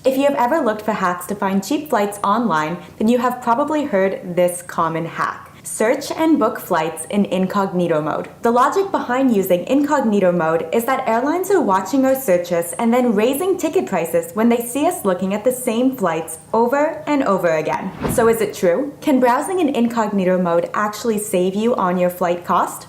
If you have ever looked for hacks to find cheap flights online, then you have probably heard this common hack. Search and book flights in incognito mode. The logic behind using incognito mode is that airlines are watching our searches and then raising ticket prices when they see us looking at the same flights over and over again. So is it true? Can browsing in incognito mode actually save you on your flight cost?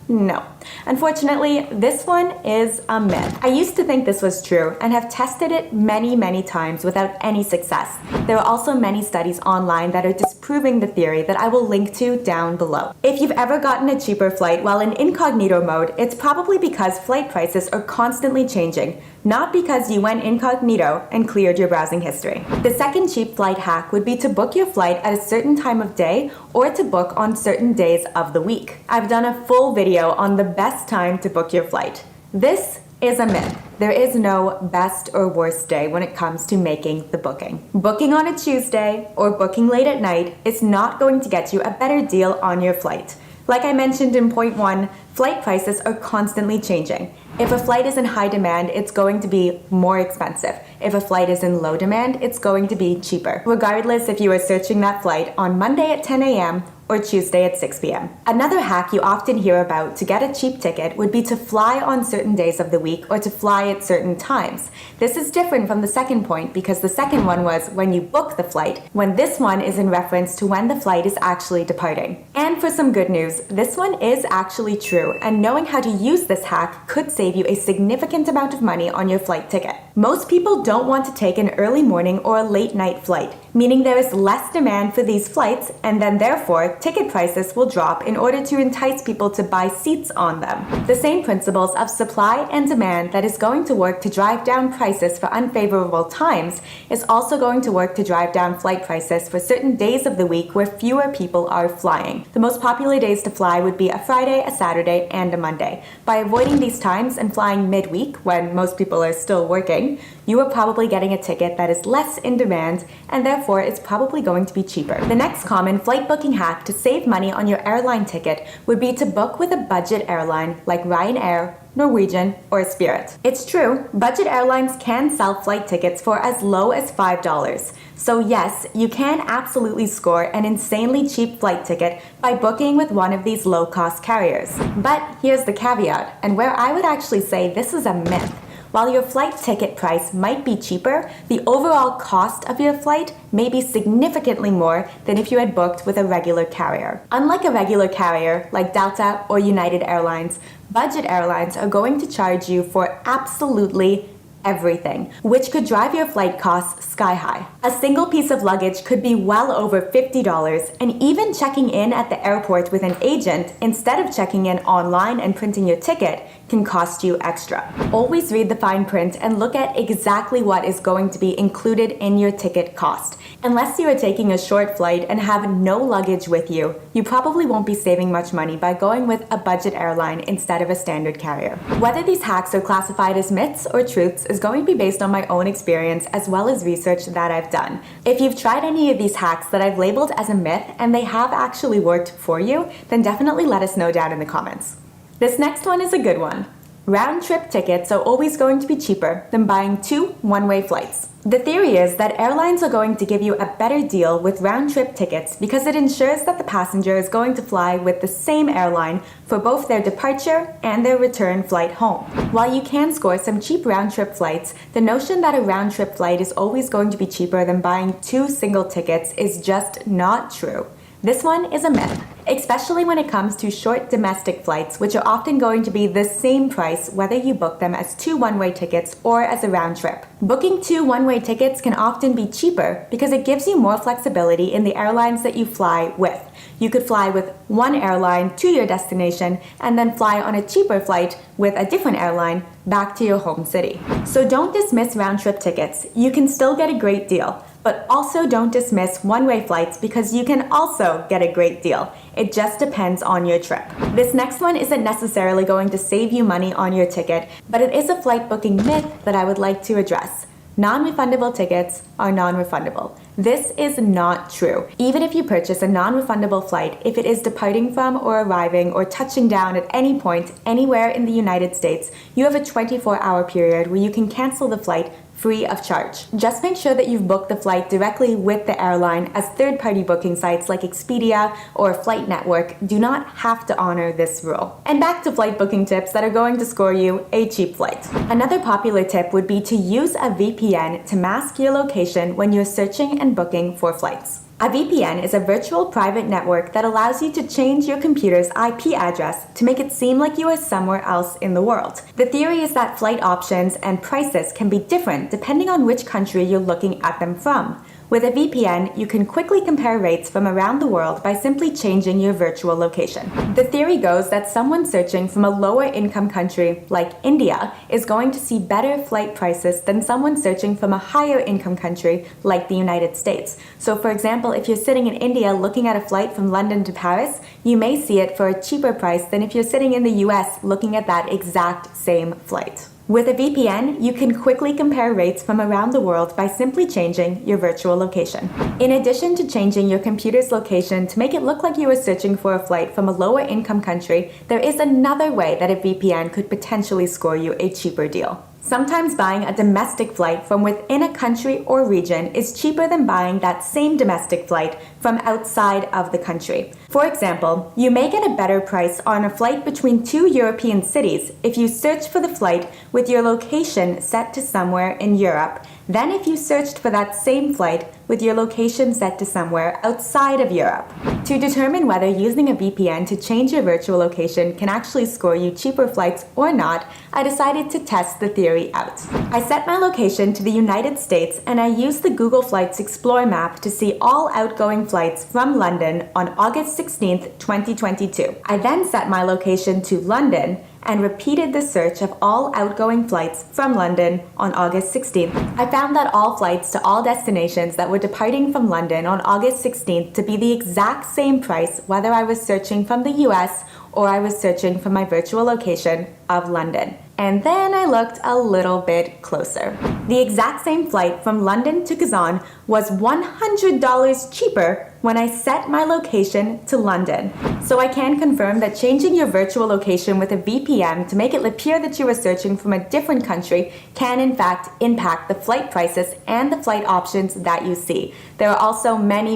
No. Unfortunately, this one is a myth. I used to think this was true and have tested it many times without any success. There are also many studies online that are disproving the theory that I will link to down below. If you've ever gotten a cheaper flight while in incognito mode, it's probably because flight prices are constantly changing, not because you went incognito and cleared your browsing history. The second cheap flight hack would be to book your flight at a certain time of day or to book on certain days of the week. I've done a full video on the best time to book your flight. This is a myth. There is no best or worst day when it comes to making the booking. Booking on a Tuesday or booking late at night is not going to get you a better deal on your flight. Like I mentioned in point 1, flight prices are constantly changing. If a flight is in high demand, it's going to be more expensive. If a flight is in low demand, it's going to be cheaper, regardless if you are searching that flight on Monday at 10 a.m. or Tuesday at 6 p.m. Another hack you often hear about to get a cheap ticket would be to fly on certain days of the week or to fly at certain times. This is different from the second point because the second one was when you book the flight, when this one is in reference to when the flight is actually departing. And for some good news, this one is actually true, and knowing how to use this hack could save you a significant amount of money on your flight ticket. Most people don't want to take an early morning or a late night flight, meaning there is less demand for these flights, and then therefore ticket prices will drop in order to entice people to buy seats on them. The same principles of supply and demand that is going to work to drive down prices for unfavorable times is also going to work to drive down flight prices for certain days of the week where fewer people are flying. The most popular days to fly would be a Friday, a Saturday, and a Monday. By avoiding these times and flying midweek when most people are still working, you are probably getting a ticket that is less in demand and therefore it's probably going to be cheaper. The next common flight booking hack to save money on your airline ticket would be to book with a budget airline like Ryanair, Norwegian, or Spirit. It's true, budget airlines can sell flight tickets for as low as $5. So yes, you can absolutely score an insanely cheap flight ticket by booking with one of these low-cost carriers. But here's the caveat, and where I would actually say this is a myth. While your flight ticket price might be cheaper, the overall cost of your flight may be significantly more than if you had booked with a regular carrier. Unlike a regular carrier like Delta or United Airlines, budget airlines are going to charge you for absolutely everything, which could drive your flight costs sky high. A single piece of luggage could be well over $50, and even checking in at the airport with an agent instead of checking in online and printing your ticket can cost you extra. Always read the fine print and look at exactly what is going to be included in your ticket cost. Unless you are taking a short flight and have no luggage with you, you probably won't be saving much money by going with a budget airline instead of a standard carrier. Whether these hacks are classified as myths or truths is going to be based on my own experience as well as research that I've done. If you've tried any of these hacks that I've labeled as a myth and they have actually worked for you, then definitely let us know down in the comments. This next one is a good one. Round-trip tickets are always going to be cheaper than buying 2 one-way flights. The theory is that airlines are going to give you a better deal with round-trip tickets because it ensures that the passenger is going to fly with the same airline for both their departure and their return flight home. While you can score some cheap round-trip flights, the notion that a round-trip flight is always going to be cheaper than buying 2 single tickets is just not true. This one is a myth, especially when it comes to short domestic flights, which are often going to be the same price whether you book them as 2 one-way tickets or as a round trip. Booking 2 one-way tickets can often be cheaper because it gives you more flexibility in the airlines that you fly with. You could fly with one airline to your destination and then fly on a cheaper flight with a different airline back to your home city. So don't dismiss round-trip tickets. You can still get a great deal. But also don't dismiss one-way flights because you can also get a great deal. It just depends on your trip. This next one isn't necessarily going to save you money on your ticket, but it is a flight booking myth that I would like to address. Non-refundable tickets are non-refundable. This is not true. Even if you purchase a non-refundable flight, if it is departing from or arriving or touching down at any point anywhere in the United States, you have a 24-hour period where you can cancel the flight free of charge. Just make sure that you've booked the flight directly with the airline, as third-party booking sites like Expedia or Flight Network do not have to honor this rule. And back to flight booking tips that are going to score you a cheap flight. Another popular tip would be to use a VPN to mask your location when you're searching and booking for flights. A VPN is a virtual private network that allows you to change your computer's IP address to make it seem like you are somewhere else in the world. The theory is that flight options and prices can be different depending on which country you're looking at them from. With a VPN, you can quickly compare rates from around the world by simply changing your virtual location. The theory goes that someone searching from a lower income country like India is going to see better flight prices than someone searching from a higher income country like the United States. So for example, if you're sitting in India looking at a flight from London to Paris, you may see it for a cheaper price than if you're sitting in the US looking at that exact same flight. With a VPN, you can quickly compare rates from around the world by simply changing your virtual location. In addition to changing your computer's location to make it look like you are searching for a flight from a lower income country, there is another way that a VPN could potentially score you a cheaper deal. Sometimes buying a domestic flight from within a country or region is cheaper than buying that same domestic flight from outside of the country. For example, you may get a better price on a flight between two European cities if you search for the flight with your location set to somewhere in Europe than if you searched for that same flight with your location set to somewhere outside of Europe. To determine whether using a VPN to change your virtual location can actually score you cheaper flights or not, I decided to test the theory out. I set my location to the United States and I used the Google Flights Explore map to see all outgoing flights from London on August 16th, 2022. I then set my location to London and repeated the search of all outgoing flights from London on August 16th. I found that all flights to all destinations that were departing from London on August 16th to be the exact same price whether I was searching from the US or I was searching from my virtual location of London. And then I looked a little bit closer. The exact same flight from London to Kazan was $100 cheaper when I set my location to London. So I can confirm that changing your virtual location with a VPN to make it appear that you are searching from a different country can in fact impact the flight prices and the flight options that you see. There are also many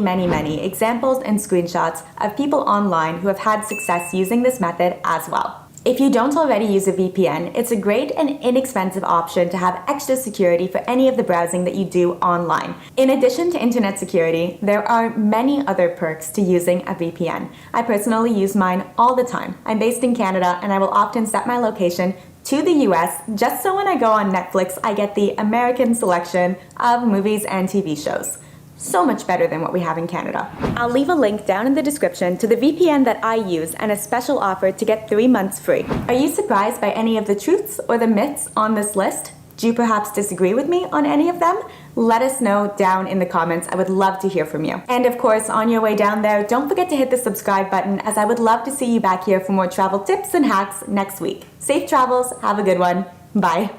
examples and screenshots of people online who have had success using this method as well. If you don't already use a VPN, it's a great and inexpensive option to have extra security for any of the browsing that you do online. In addition to internet security, there are many other perks to using a VPN. I personally use mine all the time. I'm based in Canada and I will often set my location to the US just so when I go on Netflix, I get the American selection of movies and TV shows. So much better than what we have in Canada. I'll leave a link down in the description to the VPN that I use and a special offer to get 3 months free. Are you surprised by any of the truths or the myths on this list? Do you perhaps disagree with me on any of them? Let us know down in the comments. I would love to hear from you. And of course, on your way down there, don't forget to hit the subscribe button, as I would love to see you back here for more travel tips and hacks next week. Safe travels, have a good one. Bye.